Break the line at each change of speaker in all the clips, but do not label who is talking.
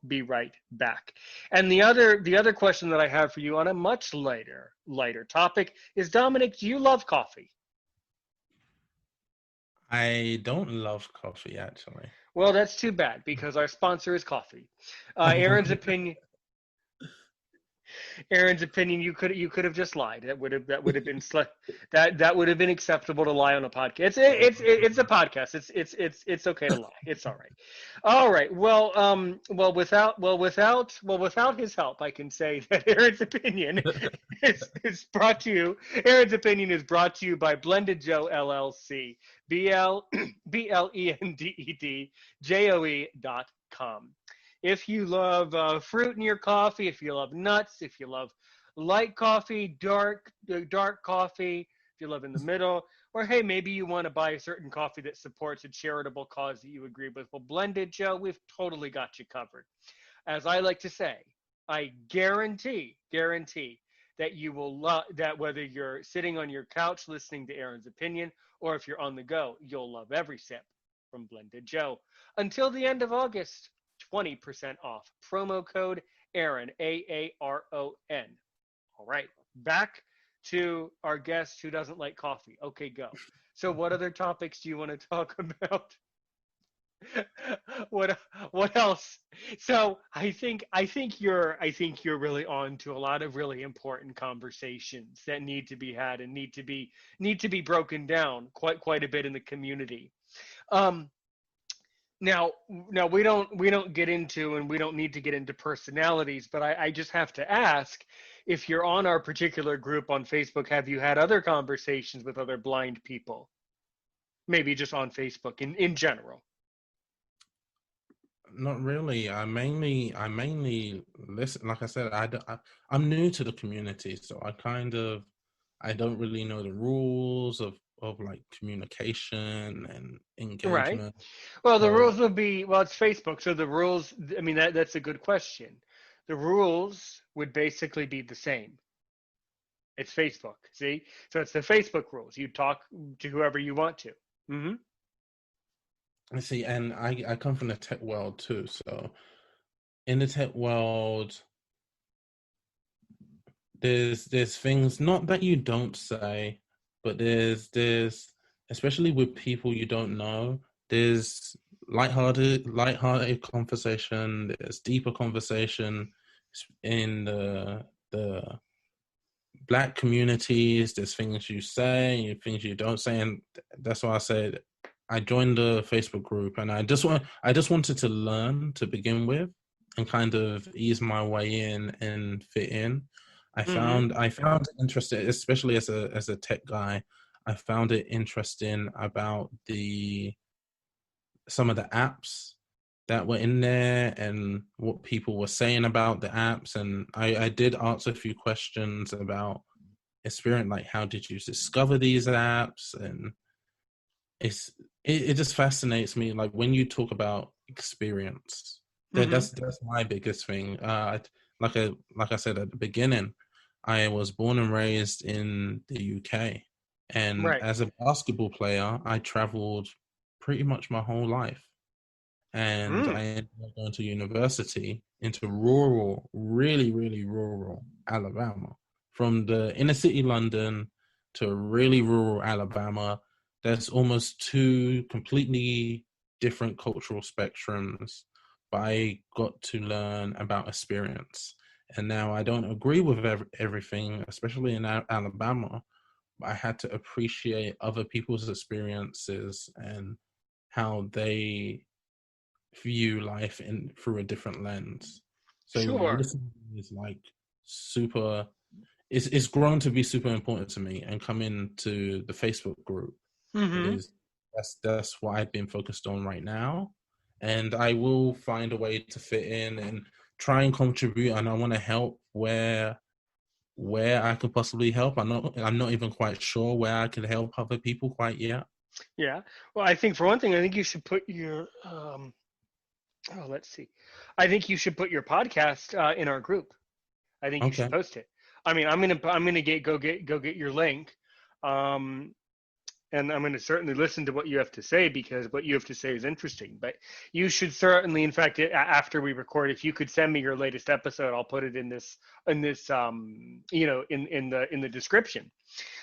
be right back. And the other question that I have for you on a much lighter topic is, Dominic, do you love coffee?
I don't love coffee, actually.
Well, that's too bad because our sponsor is coffee. Aaron's opinion. Aaron's opinion. You could have just lied. That would have been that would have been acceptable to lie on a podcast. It's a podcast. It's okay to lie. It's all right. All right. Without his help, I can say that Aaron's opinion is brought to you. Aaron's opinion is brought to you by Blended Joe LLC. BLENDEDJOE.com. If you love fruit in your coffee, if you love nuts, if you love light coffee, dark coffee, if you love in the middle, or hey, maybe you want to buy a certain coffee that supports a charitable cause that you agree with, well, Blended Joe, we've totally got you covered. As I like to say, I guarantee that you will love that, whether you're sitting on your couch listening to Aaron's opinion, or if you're on the go, you'll love every sip from Blended Joe. Until the end of August, 20% off. Promo code Aaron, AARON. All right, back to our guest who doesn't like coffee. Okay, go. So what other topics do you want to talk about? what else? So I think you're really on to a lot of really important conversations that need to be had and need to be broken down quite a bit in the community. Um, now we don't get into, and we don't need to get into personalities, but I just have to ask, if you're on our particular group on Facebook, have you had other conversations with other blind people? Maybe just on Facebook in general.
Not really. I mainly listen. Like I said, I'm new to the community, so I don't really know the rules of like communication and
Right.
engagement.
Well, the
So
rules would be, well, it's Facebook, so the rules, I mean, that's a good question. The rules would basically be the same. It's Facebook, see? So it's the Facebook rules. You talk to whoever you want to. Hmm.
I see, and I come from the tech world too. So in the tech world, there's things not that you don't say, but there's especially with people you don't know, there's lighthearted conversation, there's deeper conversation in the black communities. There's things you say and things you don't say, and that's why I said I joined the Facebook group, and I just wanted to learn to begin with and kind of ease my way in and fit in.
Hmm.
I found it interesting, especially as a tech guy. I found it interesting about the some of the apps that were in there and what people were saying about the apps. And I did answer a few questions about experience, like how did you discover these apps? And it's it just fascinates me. Like when you talk about experience,
Hmm.
that's my biggest thing. Like I said at the beginning, I was born and raised in the UK, and
Right.
as a basketball player, I traveled pretty much my whole life. And
Mm.
I ended up going to university into rural, really, really rural Alabama. From the inner city London to really rural Alabama, there's almost two completely different cultural spectrums, but I got to learn about experience. And now I don't agree with everything, especially in Alabama, but I had to appreciate other people's experiences and how they view life in through a different lens. So
Sure.
listening is like super. It's grown to be super important to me, and coming to the Facebook group
Hmm.
is that's what I've been focused on right now, and I will find a way to fit in and try and contribute. And I want to help where I could possibly help. I'm not even quite sure where I could help other people quite yet.
Yeah. Well, I think for one thing, I think you should put your oh, let's see. I think you should put your podcast in our group. I think you should
Okay.
post it. I mean, I'm gonna get your link. Um, and I'm going to certainly listen to what you have to say because what you have to say is interesting. But you should certainly, in fact, after we record, if you could send me your latest episode, I'll put it in this in the description.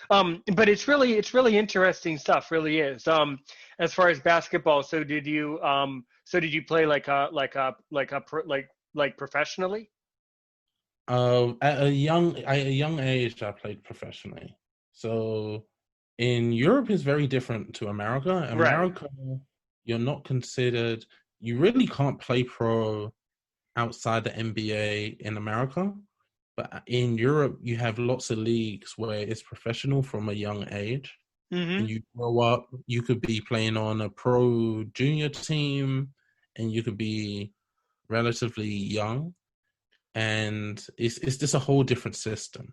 But it's really interesting stuff, really is. As far as basketball, so did you play like professionally?
At a young age, I played professionally. So in Europe is very different to America.
Right.
America, you're not considered. You really can't play pro outside the NBA in America. But in Europe, you have lots of leagues where it's professional from a young age.
Mm-hmm.
And you grow up, you could be playing on a pro junior team, and you could be relatively young. And it's just a whole different system.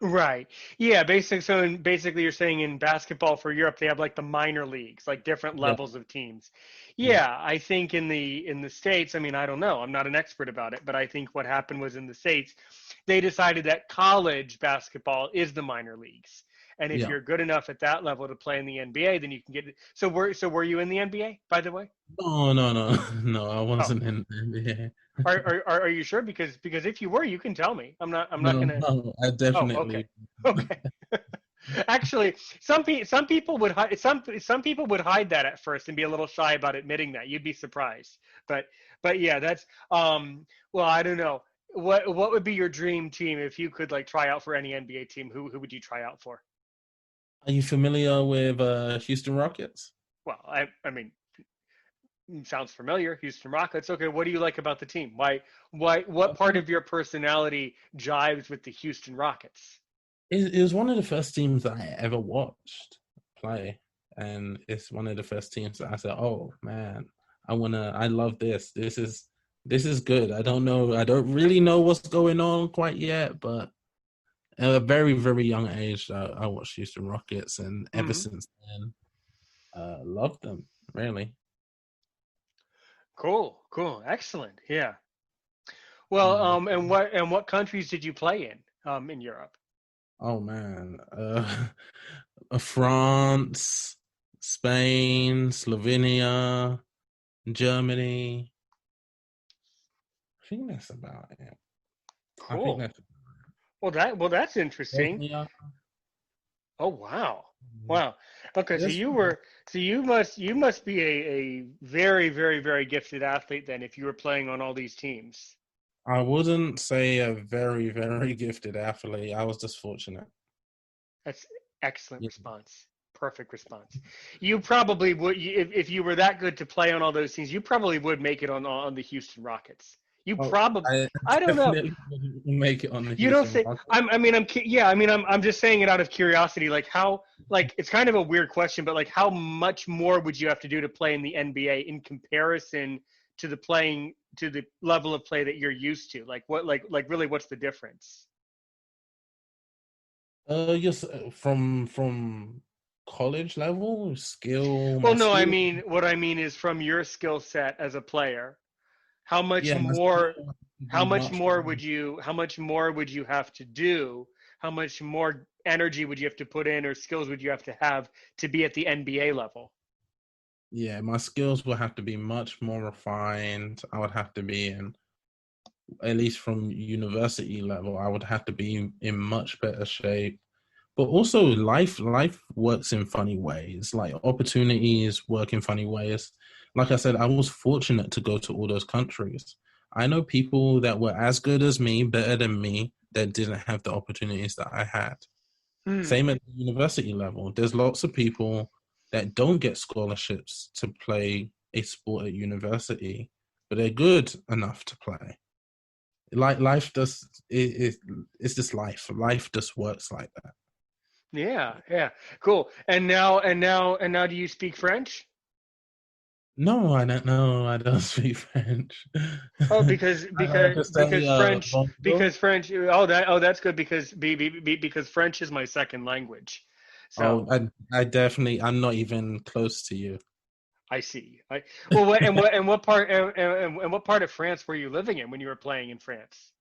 Right. Yeah. Basically, you're saying in basketball for Europe, they have like the minor leagues, like different
Yeah,
levels of teams.
yeah,
Yeah, I think in the States, I mean, I don't know, I'm not an expert about it, but I think what happened was in the States, they decided that college basketball is the minor leagues, and if
yeah.
you're good enough at that level to play in the NBA, then you can get. So were you in the NBA, by the way?
No, no, no, no. I
Oh,
wasn't in the NBA.
are you sure? Because if you were, you can tell me. I'm not
No,
gonna.
no. I
Oh, okay.
definitely.
Okay. Actually, some people would hide some people would hide that at first and be a little shy about admitting that. You'd be surprised. But but yeah, that's well, I don't know. What would be your dream team if you could like try out for any NBA team? Who would you try out for?
Are you familiar with Houston Rockets?
Well, I mean, sounds familiar. Houston Rockets. Okay, what do you like about the team? What part
Okay.
of your personality jives with the Houston Rockets?
It was one of the first teams that I ever watched play, and it's one of the first teams that I said, "Oh man, I love this. This is good. I don't know. I don't really know what's going on quite yet, but at a very, very young age, I watched Houston Rockets, and ever
Hmm.
since then, loved them, really.
Cool, cool, excellent. Yeah. Well,
Yeah.
and what countries did you play in Europe?
Oh, man. France, Spain, Slovenia, Germany. I think that's about it. I think
Cool.
that's
Well, that's interesting.
Bosnia.
Oh, wow. Wow. Okay, so
Yes,
you must be a very, very, very gifted athlete then if you were playing on all these teams.
I wouldn't say a very, very gifted athlete. I was just fortunate.
That's excellent
Yeah.
response. Perfect response. You probably would if you were that good to play on all those teams, you probably would make it on the Houston Rockets. You
Oh,
probably
I
I don't know.
definitely wouldn't make it on the
You don't
Houston
think
Rockets.
I mean yeah, I mean I'm just saying it out of curiosity like how like it's kind of a weird question but like how much more would you have to do to play in the NBA in comparison to the level of play that you're used to? Like what like really what's the difference?
Yes, from college level skill,
Well,
my
no, I
skill.
mean what I mean is from your skill set as a player, how much
Yeah, my
more
skill would
how
be
much
much
more
more.
would you how much more would you have to do? How much more energy would you have to put in or skills would you have to be at the NBA level?
Yeah, my skills will have to be much more refined. I would have to be in, at least from university level, I would have to be in much better shape. But also life works in funny ways. Like opportunities work in funny ways. Like I said, I was fortunate to go to all those countries. I know people that were as good as me, better than me, that didn't have the opportunities that I had.
Hmm.
Same at the university level. There's lots of people that don't get scholarships to play a sport at university, but they're good enough to play. Like life does, it's just life. Life just works like that.
Yeah, yeah. Cool. And now do you speak French?
No, I don't know. I don't speak French.
Oh, because
I know
because
to say
because French
bonjour.
because French that's good because because French is my second language.
Oh,
So
I definitely, I'm not even close to you.
I see. Well, what part of France were you living in when you were playing in France?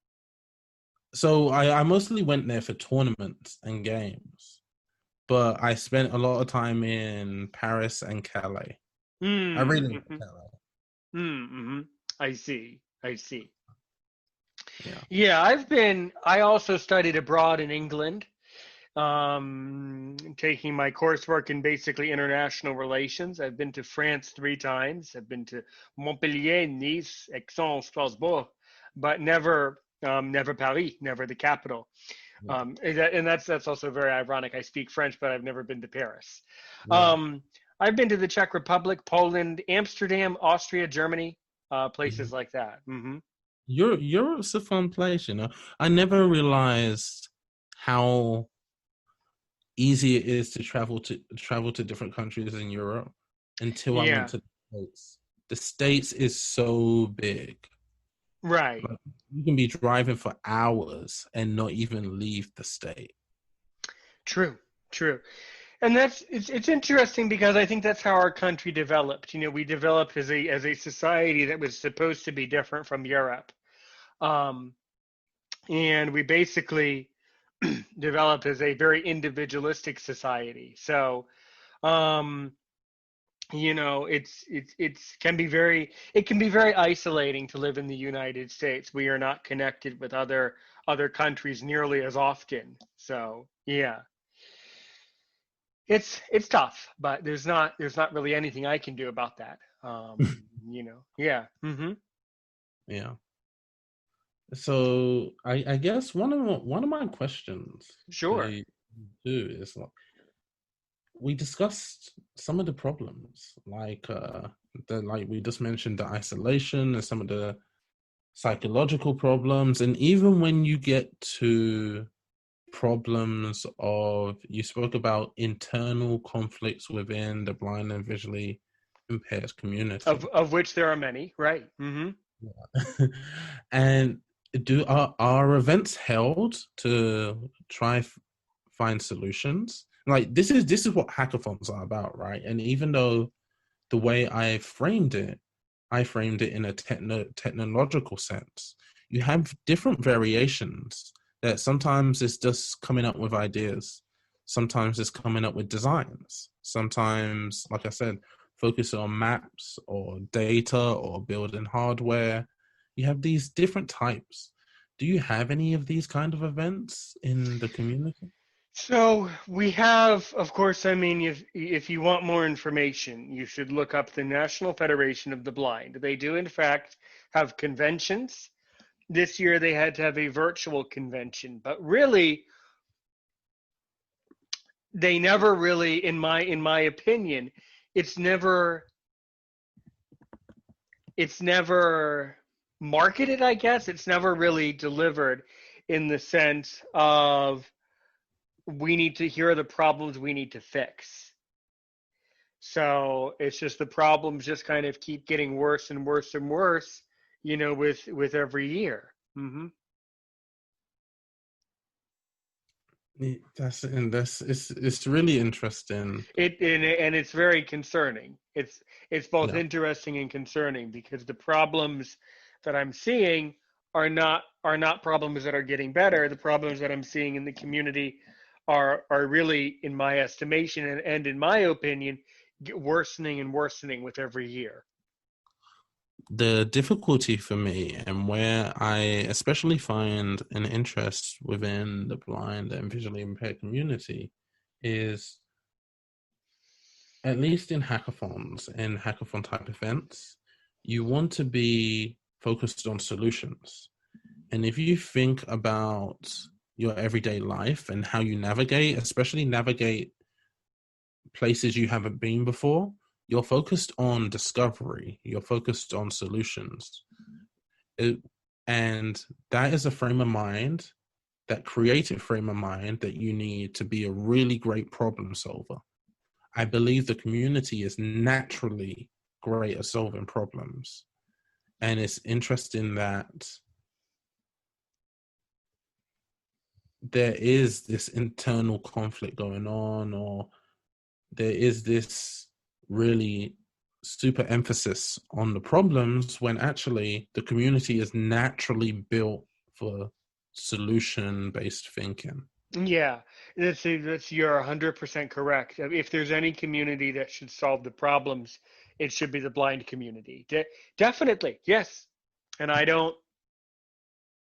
So I mostly went there for tournaments and games. but I spent a lot of time in Paris and Calais. I really like
Mm-hmm.
Calais.
Mm-hmm. I see. I see.
Yeah.
Yeah, I also studied abroad in England, taking my coursework in basically international relations. I've been to France 3 times. I've been to Montpellier, Nice, Aix-en, Strasbourg, but never Paris, never the capital.
Yeah.
And that's also very ironic. I speak French, but I've never been to Paris.
Yeah.
Um, I've been to the Czech Republic, Poland, Amsterdam, Austria, Germany,
Yeah.
places like that. Hmm.
Europe's a fun place, you know. I never realized how easy it is to travel to different countries in Europe until I went
Yeah,
to the States. The States is so big.
right.
Like, you can be driving for hours and not even leave the state.
True, true. And it's interesting because I think that's how our country developed. You know, we developed as a society that was supposed to be different from Europe. Um, and we basically developed as a very individualistic society. So, um, it can be very isolating to live in the United States. We are not connected with other countries nearly as often. So, yeah, it's tough, but there's not really anything I can do about that. Yeah. Hmm.
Yeah. So I guess one of my questions to
Sure.
you too is like, we discussed some of the problems, like we just mentioned the isolation and some of the psychological problems, and even when you get to problems of, you spoke about internal conflicts within the blind and visually impaired
Of
community.
of which there are many, right? Hmm.
And are events held to try find solutions? Like, this is what hackathons are about, right? And even though the way I framed it in a technological sense. You have different variations that sometimes it's just coming up with ideas. Sometimes it's coming up with designs. Sometimes, like I said, focus on maps or data or building hardware. You have these different types. Do you have any of these kind of events in the community?
So we have, of course, I mean, if you want more information, you should look up the National Federation of the Blind. They do, in fact, have conventions. This year they had to have a virtual convention, but really, they never really, in my opinion, it's never it's never marketed, I guess. It's never really delivered in the sense of we need to here are the problems we need to fix. So it's just the problems just kind of keep getting worse and worse and worse, with every year. Hmm.
That's it's really interesting.
And it's very concerning. It's both
Yeah.
interesting and concerning because the problems that I'm seeing are not problems that are getting better. The problems that I'm seeing in the community are really, in my estimation and in my opinion, worsening and worsening with every year.
The difficulty for me, and where I especially find an interest within the blind and visually impaired community, is, at least in hackathons and hackathon type events, you want to be focused on solutions. And if you think about your everyday life and how you navigate, especially navigate places you haven't been before, you're focused on discovery, you're focused on solutions. It, and that is a frame of mind, that creative frame of mind that you need to be a really great problem solver. I believe the community is naturally great at solving problems. And it's interesting that there is this internal conflict going on, or there is this really super emphasis on the problems when actually the community is naturally built for solution based thinking.
Yeah, that's you're 100% correct. If there's any community that should solve the problems, it should be the blind community. Definitely, yes. And I don't